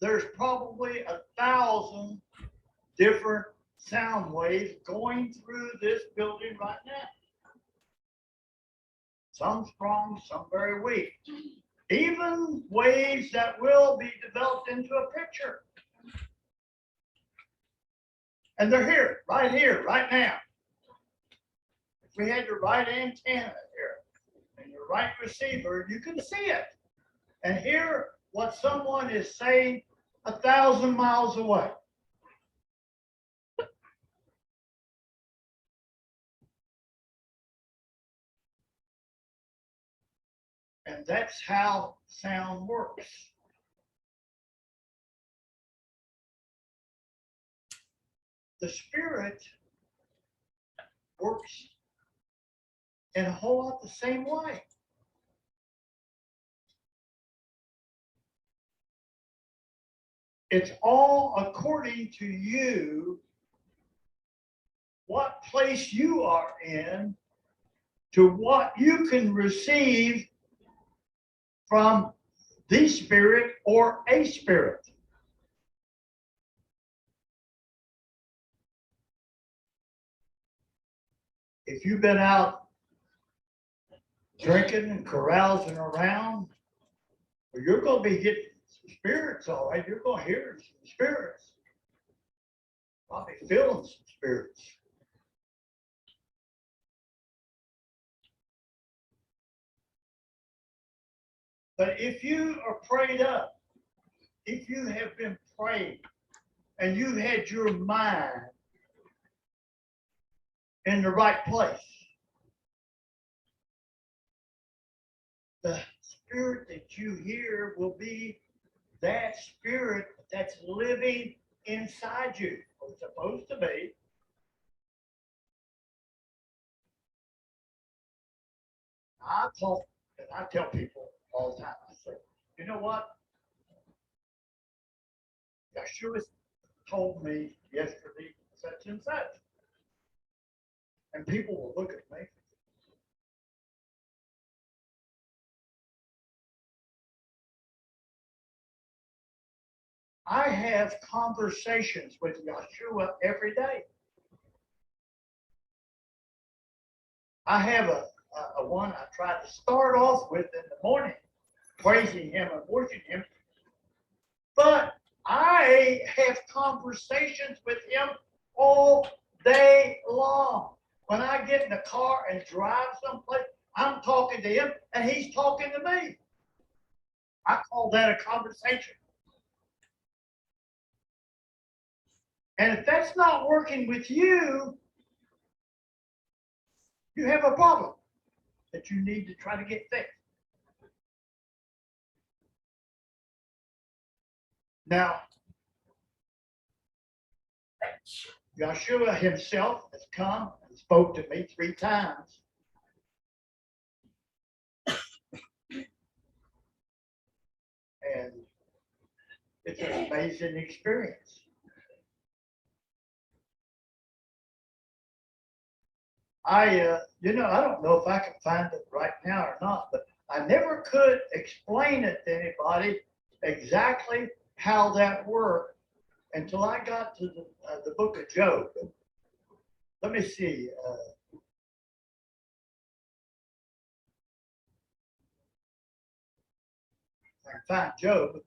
there's probably 1,000 different sound waves going through this building right now. Some strong, some very weak. Even waves that will be developed into a picture. And they're here, right now. If we had the right antenna here and the right receiver, you can see it and hear what someone is saying 1,000 miles away. And that's how sound works. The Spirit works in a whole lot the same way. It's all according to you, what place you are in, to what you can receive from the Spirit or a spirit. If you've been out drinking and carousing around, well, you're going to be getting some spirits, all right. You're going to hear some spirits. Probably feeling some spirits. But if you are prayed up, if you have been prayed, and you've had your mind in the right place, the spirit that you hear will be that spirit that's living inside you. It's supposed to be. I talk and I tell people all the time, I say, you know what? Yeshua told me yesterday such and such. And people will look at me. I have conversations with Yeshua every day. I have a one I try to start off with in the morning, praising him and worshiping him. But I have conversations with him all day long. When I get in the car and drive someplace, I'm talking to him and he's talking to me. I call that a conversation. And if that's not working with you, you have a problem that you need to try to get fixed. Now, Yeshua himself has come and spoke to me 3 times. And it's an amazing experience. I don't know if I can find it right now or not, but I never could explain it to anybody exactly how that worked until I got to the book of Job. Let me see. I can find Job.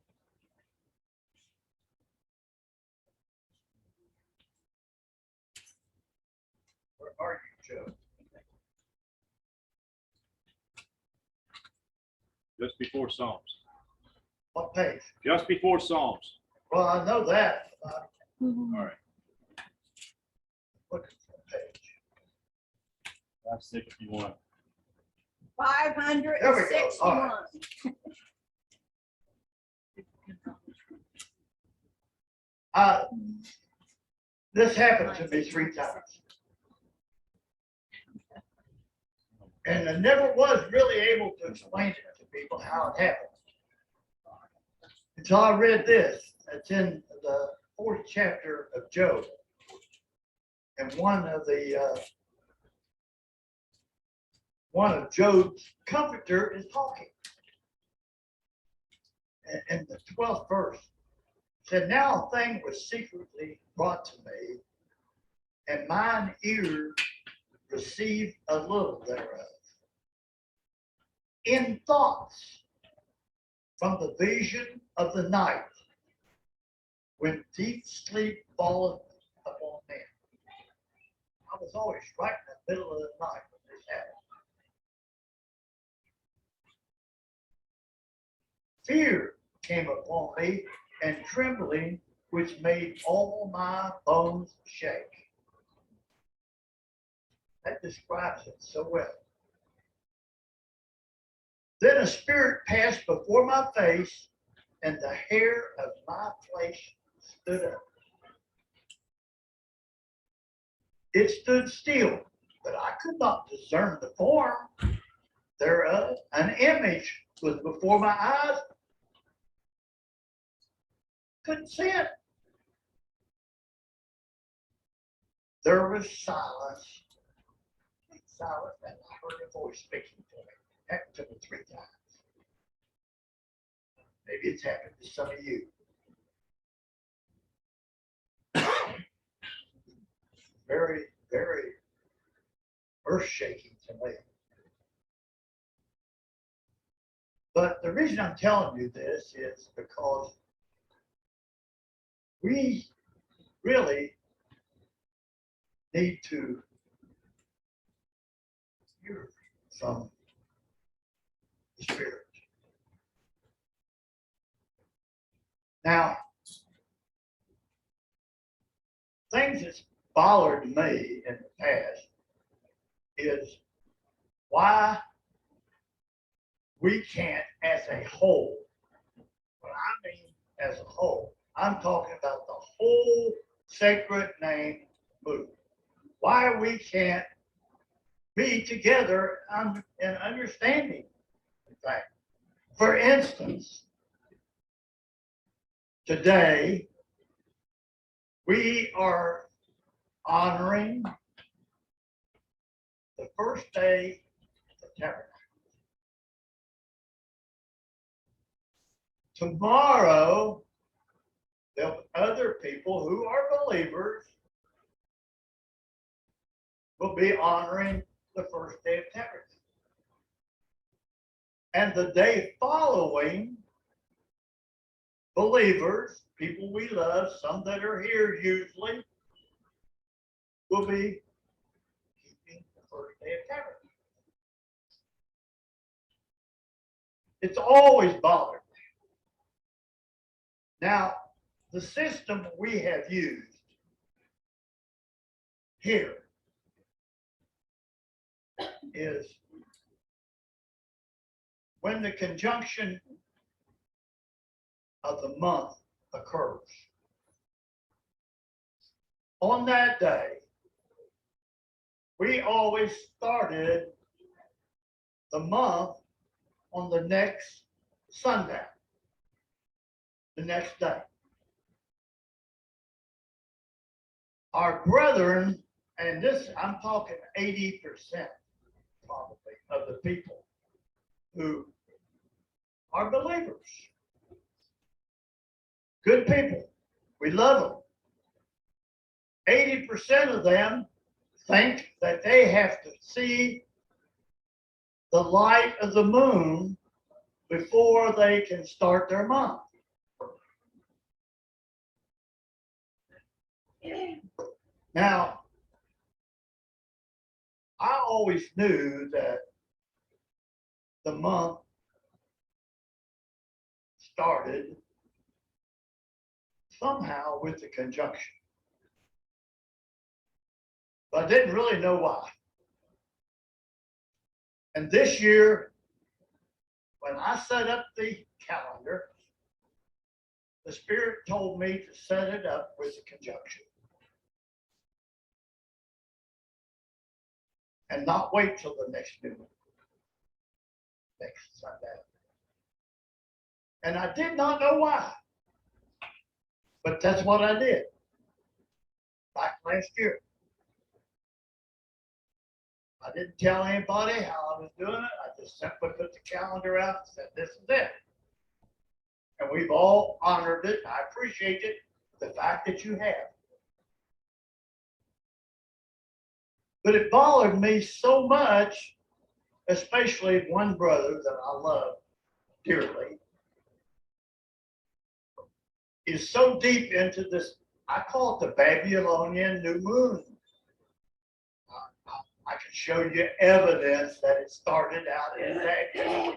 Where are you, Job? Just before Psalms. What page? Just before Psalms. Well, I know that. All right. What is that page? 561. 561. This happened to me 3 times. And I never was really able to explain it to people how it happened. Until I read this. It's in the 4th chapter of Job. And one of Job's comforter is talking. And the 12th verse. Said, now a thing was secretly brought to me, and mine ear received a little thereof. In thoughts from the vision of the night, when deep sleep falleth upon men. I was always right in the middle of the night when this happened. Fear came upon me, and trembling, which made all my bones shake. That describes it so well. Then a spirit passed before my face, and the hair of my flesh stood up. It stood still, but I could not discern the form thereof. An image was before my eyes. Couldn't see it. There was silence. Silence, and I heard a voice speaking to me. Happened to me 3 times. Maybe it's happened to some of you. Very, very earth-shaking to me. But the reason I'm telling you this is because we really need to hear from the Spirit. Now, things that's bothered me in the past is why we can't, as a whole, what I mean as a whole, I'm talking about the whole sacred name movement. Why we can't be together in understanding. In fact, for instance, today we are honoring the first day of Tabernacle. Tomorrow, there'll be other people who are believers will be honoring the first day of Tabernacle. And the day following, believers, people we love, some that are here usually, will be keeping the first day of Tabernacle. It's always bothered me. Now, the system we have used here is when the conjunction of the month occurs. On that day, we always started the month on the next Sunday, the next day. Our brethren, and this, I'm talking 80% probably of the people who are believers. Good people. We love them. 80% of them think that they have to see the light of the moon before they can start their month. Now, I always knew that the month started somehow with the conjunction. But I didn't really know why. And this year, when I set up the calendar, the Spirit told me to set it up with the conjunction. And not wait till the next new one, next Sunday. And I did not know why. But that's what I did back last year. I didn't tell anybody how I was doing it. I just simply put the calendar out and said, this is it. And we've all honored it. I appreciate it, the fact that you have. But it bothered me so much, especially one brother that I love dearly, is so deep into this. I call it the Babylonian new moon. I can show you evidence that it started out in Babylon.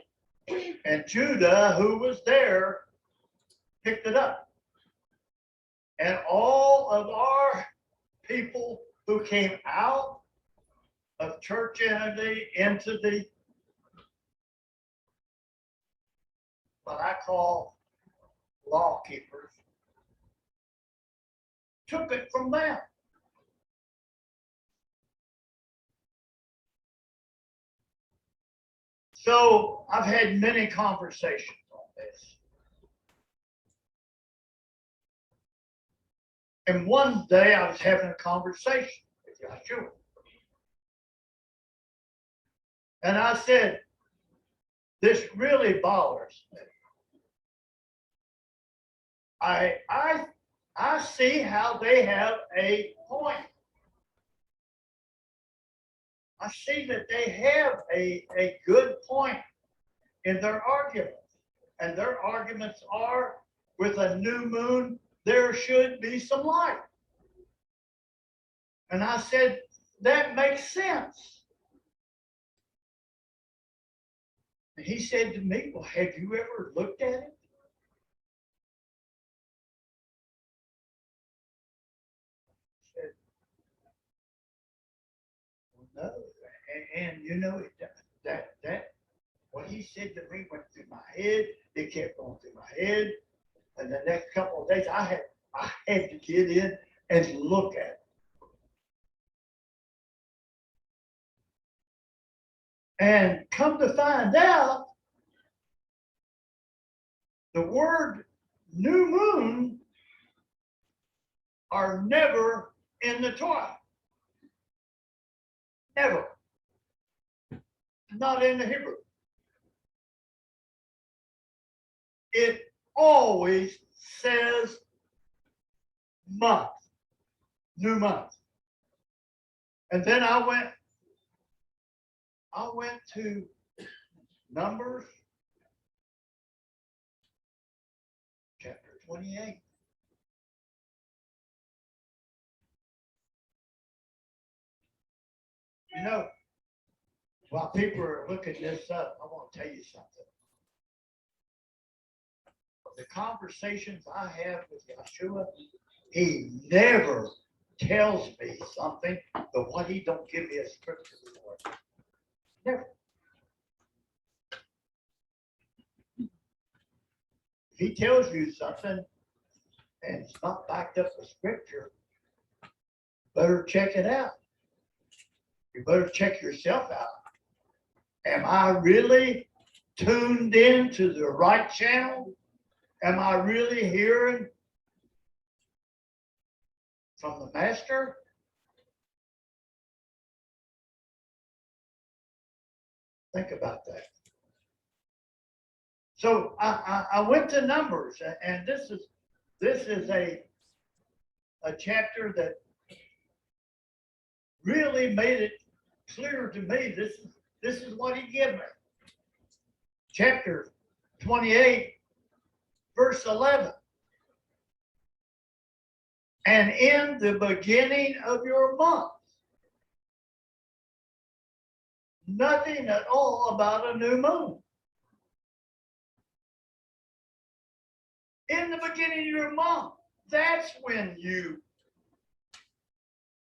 And Judah, who was there, picked it up. And all of our people who came out of churchianity into the, what I call law keepers, took it from them. So I've had many conversations on this. And one day I was having a conversation with Yeshua. And I said, this really bothers me. I see how they have a point. I see that they have a good point in their arguments. And their arguments are, with a new moon, there should be some light. And I said, that makes sense. And he said to me, well, have you ever looked at it? I said, well, no. And you know, that what he said to me went through my head. It kept going through my head. And the next couple of days, I had to get in and look at it. And come to find out, the word new moon are never in the Torah. Never. Not in the Hebrew. It always says month, new month. And then I went to Numbers chapter 28. You know, while people are looking this up, I want to tell you something. The conversations I have with Yeshua, he never tells me something, but what he don't give me a scripture for. Never. If he tells you something and it's not backed up with scripture, better check it out. You better check yourself out. Am I really tuned in to the right channel? Am I really hearing from the master? Think about that. So I went to Numbers, and this is a chapter that really made it clear to me. This is what he gave me. Chapter 28, verse 11. And in the beginning of your month, nothing at all about a new moon. In the beginning of your month, that's when you